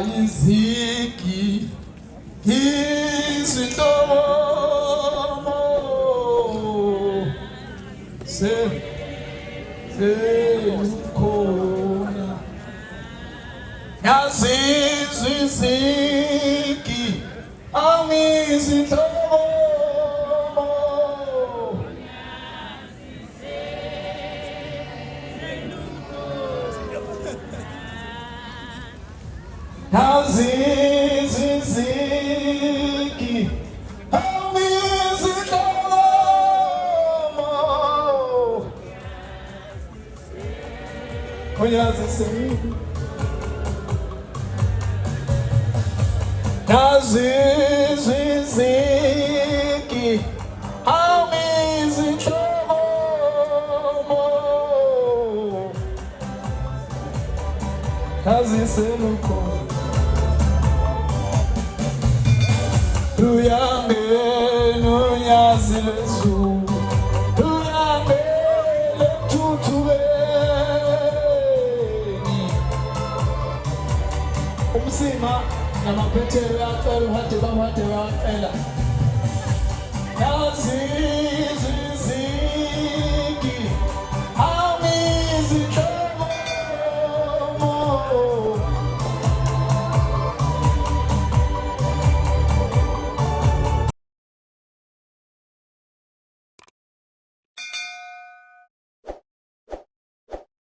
Iziki izintomo sekhona yazizwa iziki angizintomo Aziziki, amizitomo, oyaziziki, aziziki, amizitomo, aziseluko. Uyangena uyazilezu uyangena tuthubeni umsima namaphetelo yacela uhade bamade bacela